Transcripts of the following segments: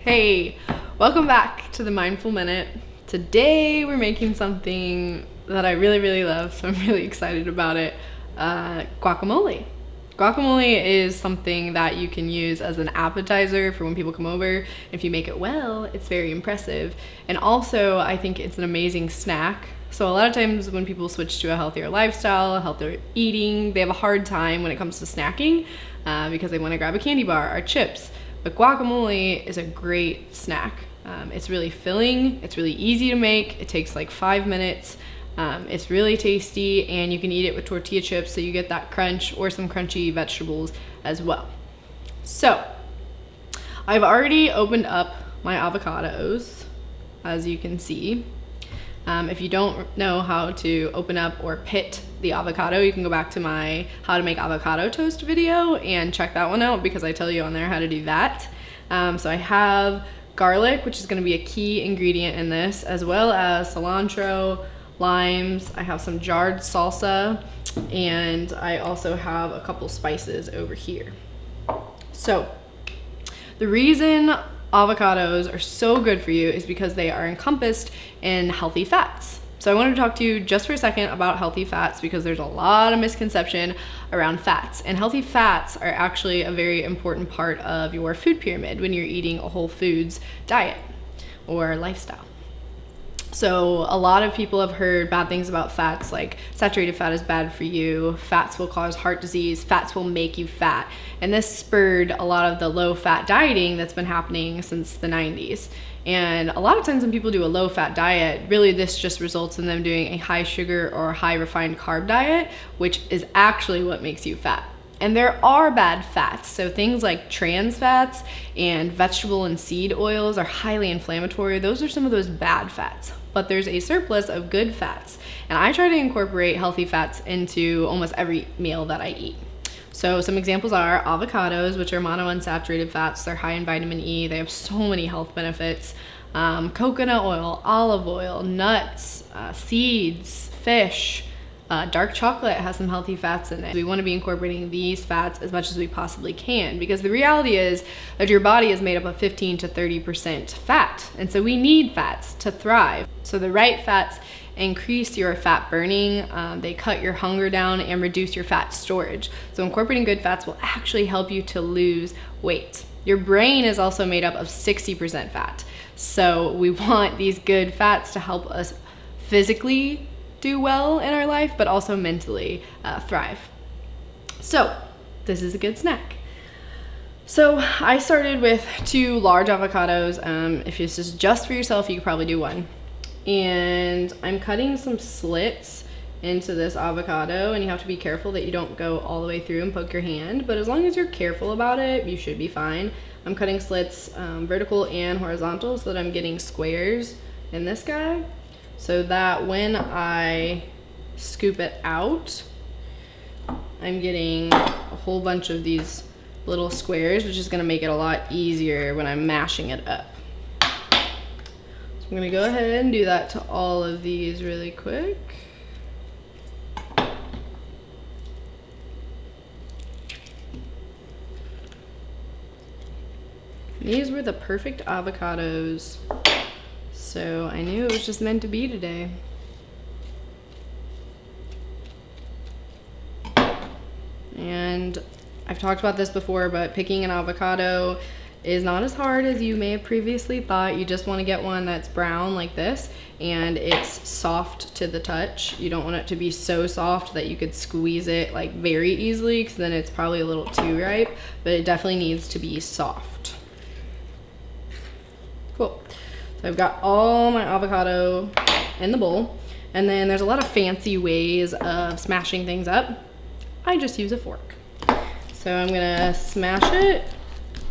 Hey, welcome back to the Mindful Minute. Today we're making something that I really love, so I'm really excited about it. Guacamole. Guacamole is something that you can use as an appetizer for when people come over. If you make it well, it's very impressive. And also, I think it's an amazing snack. So a lot of times when people switch to a healthier lifestyle, healthier eating, they have a hard time when it comes to snacking because they want to grab a candy bar or chips. But guacamole is a great snack. It's really filling, it's really easy to make, it takes like 5 minutes. It's really tasty, and you can eat it with tortilla chips so you get that crunch or some crunchy vegetables as well. So I've already opened up my avocados, as you can see. If you don't know how to open up or pit the avocado, you can go back to my how to make avocado toast video and check that one out, because I tell you on there how to do that. So I have garlic, which is going to be a key ingredient in this, as well as cilantro, limes. I have some jarred salsa, and I also have a couple spices over here. So the reason avocados are so good for you is because they are encompassed in healthy fats. So I wanted to talk to you just for a second about healthy fats, because there's a lot of misconception around fats, and healthy fats are actually a very important part of your food pyramid when you're eating a whole foods diet or lifestyle. So a lot of people have heard bad things about fats, like saturated fat is bad for you, fats will cause heart disease, fats will make you fat. And this spurred a lot of the low fat dieting that's been happening since the 90s. And a lot of times when people do a low fat diet, really this just results in them doing a high sugar or high refined carb diet, which is actually what makes you fat. And there are bad fats. So things like trans fats and vegetable and seed oils are highly inflammatory. Those are some of those bad fats. But there's a surplus of good fats. And I try to incorporate healthy fats into almost every meal that I eat. So some examples are avocados, which are monounsaturated fats. They're high in vitamin E. They have so many health benefits. Coconut oil, olive oil, nuts, seeds, fish. Dark chocolate has some healthy fats in it. We want to be incorporating these fats as much as we possibly can, because the reality is that your body is made up of 15 to 30% fat. And so we need fats to thrive. So the right fats increase your fat burning, they cut your hunger down and reduce your fat storage. So incorporating good fats will actually help you to lose weight. Your brain is also made up of 60% fat. So we want these good fats to help us physically do well in our life, but also mentally thrive. So this is a good snack. So I started with 2 large avocados. If this is just for yourself, you could probably do 1. And I'm cutting some slits into this avocado, and you have to be careful that you don't go all the way through and poke your hand, but as long as you're careful about it, you should be fine. I'm cutting slits vertical and horizontal so that I'm getting squares in this guy, so that when I scoop it out, I'm getting a whole bunch of these little squares, which is gonna make it a lot easier when I'm mashing it up. So I'm gonna go ahead and do that to all of these really quick. These were the perfect avocados. So I knew it was just meant to be today. And I've talked about this before, but picking an avocado is not as hard as you may have previously thought. You just want to get one that's brown like this, and it's soft to the touch. You don't want it to be so soft that you could squeeze it like very easily, because then it's probably a little too ripe, but it definitely needs to be soft. Cool. So I've got all my avocado in the bowl, and then there's a lot of fancy ways of smashing things up. I just use a fork. So I'm gonna smash it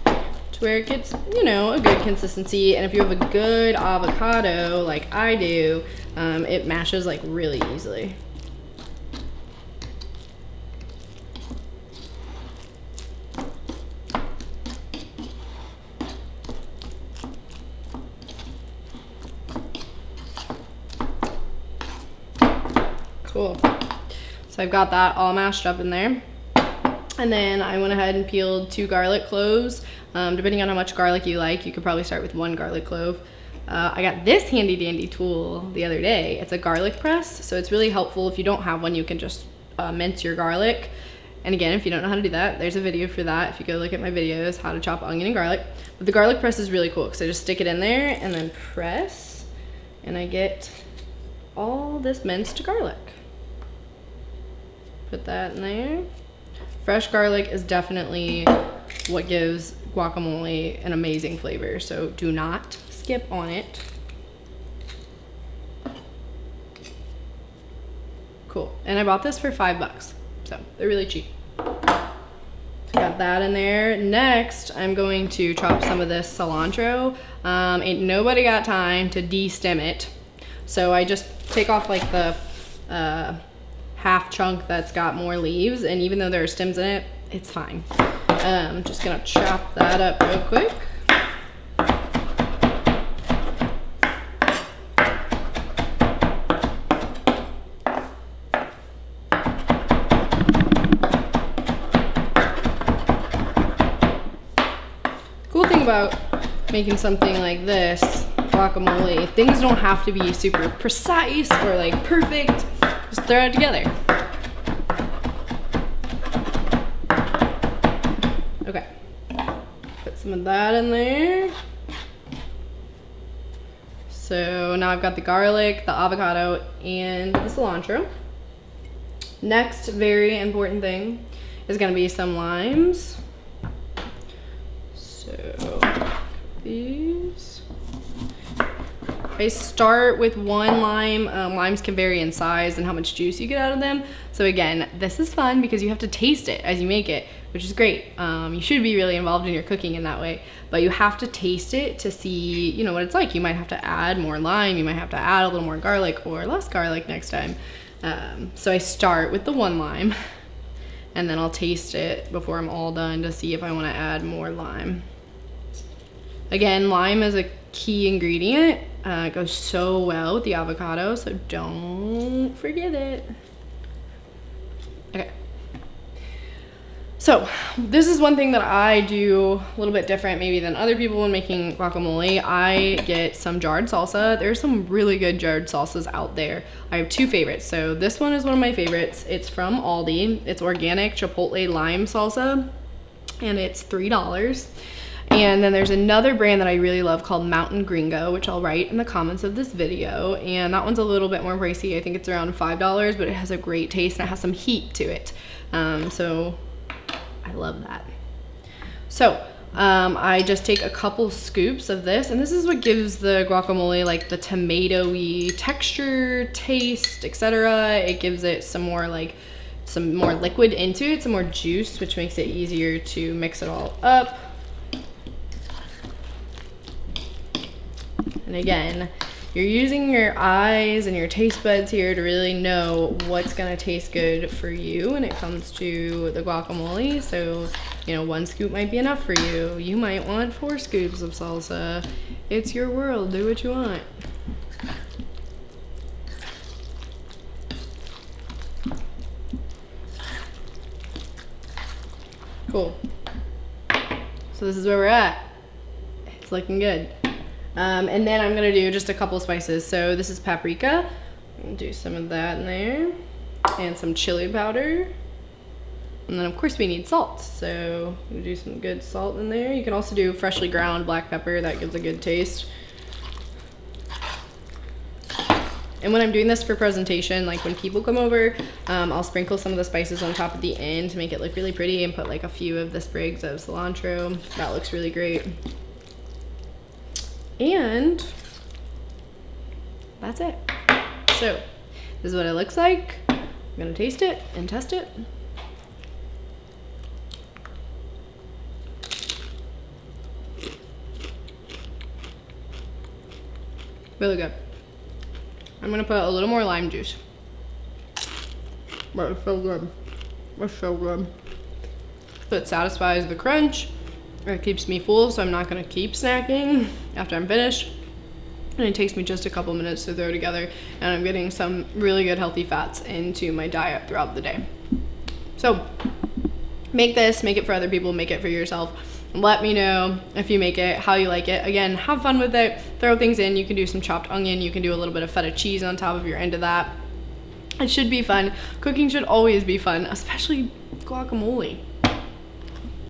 to where it gets, you know, a good consistency. And if you have a good avocado like I do, it mashes like really easily. Cool. So I've got that all mashed up in there. And then I went ahead and peeled 2 garlic cloves. Depending on how much garlic you like, you could probably start with 1 garlic clove. I got this handy dandy tool the other day. It's a garlic press, so it's really helpful. If you don't have one, you can just mince your garlic. And again, if you don't know how to do that, there's a video for that. If you go look at my videos, how to chop onion and garlic. But the garlic press is really cool because I just stick it in there and then press, and I get all this minced garlic. Put that in there. Fresh garlic is definitely what gives guacamole an amazing flavor, so do not skip on it. Cool. And I bought this for $5, so they're really cheap. Got that in there. Next, I'm going to chop some of this cilantro. Ain't nobody got time to de-stem it, so I just take off like the half chunk that's got more leaves, and even though there are stems in it, it's fine. I'm just gonna chop that up real quick. Cool thing about making something like this, guacamole, things don't have to be super precise or like perfect. Just throw it together. Okay, put some of that in there. So now I've got the garlic, the avocado, and the cilantro. Next very important thing is gonna be some limes. So these. I start with 1 lime. Limes can vary in size and how much juice you get out of them. So again, this is fun because you have to taste it as you make it, which is great. You should be really involved in your cooking in that way, but you have to taste it to see, you know, what it's like. You might have to add more lime, you might have to add a little more garlic or less garlic next time. So I start with the 1 lime and then I'll taste it before I'm all done to see if I want to add more lime. Again, lime is a key ingredient. It goes so well with the avocado, so don't forget it. Okay. So this is one thing that I do a little bit different maybe than other people when making guacamole. I get some jarred salsa. There's some really good jarred salsas out there. I have 2 favorites. So this one is one of my favorites. It's from Aldi. It's organic Chipotle lime salsa, and it's $3. And then there's another brand that I really love called Mountain Gringo, which I'll write in the comments of this video. And that one's a little bit more pricey. I think it's around $5, but it has a great taste and it has some heat to it. So I love that. So I just take a couple scoops of this, and this is what gives the guacamole like the tomatoey texture, taste, etc. It gives it some more liquid into it, some more juice, which makes it easier to mix it all up. And again, you're using your eyes and your taste buds here to really know what's gonna taste good for you when it comes to the guacamole. So, you know, 1 scoop might be enough for you. You might want 4 scoops of salsa. It's your world, do what you want. Cool. So this is where we're at. It's looking good. And then I'm gonna do just a couple spices. So this is paprika. I'm gonna do some of that in there, and some chili powder. And then of course we need salt. So we'll do some good salt in there. You can also do freshly ground black pepper. That gives a good taste. And when I'm doing this for presentation, like when people come over, I'll sprinkle some of the spices on top at the end to make it look really pretty, and put like a few of the sprigs of cilantro. That looks really great. And that's it. So this is what it looks like. I'm gonna taste it and test it. Really good. I'm gonna put a little more lime juice. But it's so good. It's so good. So it satisfies the crunch. It keeps me full, so I'm not gonna keep snacking after I'm finished. And it takes me just a couple minutes to throw together, and I'm getting some really good healthy fats into my diet throughout the day. So make this, make it for other people, make it for yourself. Let me know if you make it, how you like it. Again, have fun with it. Throw things in. You can do some chopped onion. You can do a little bit of feta cheese on top if you're into that. It should be fun. Cooking should always be fun, especially guacamole.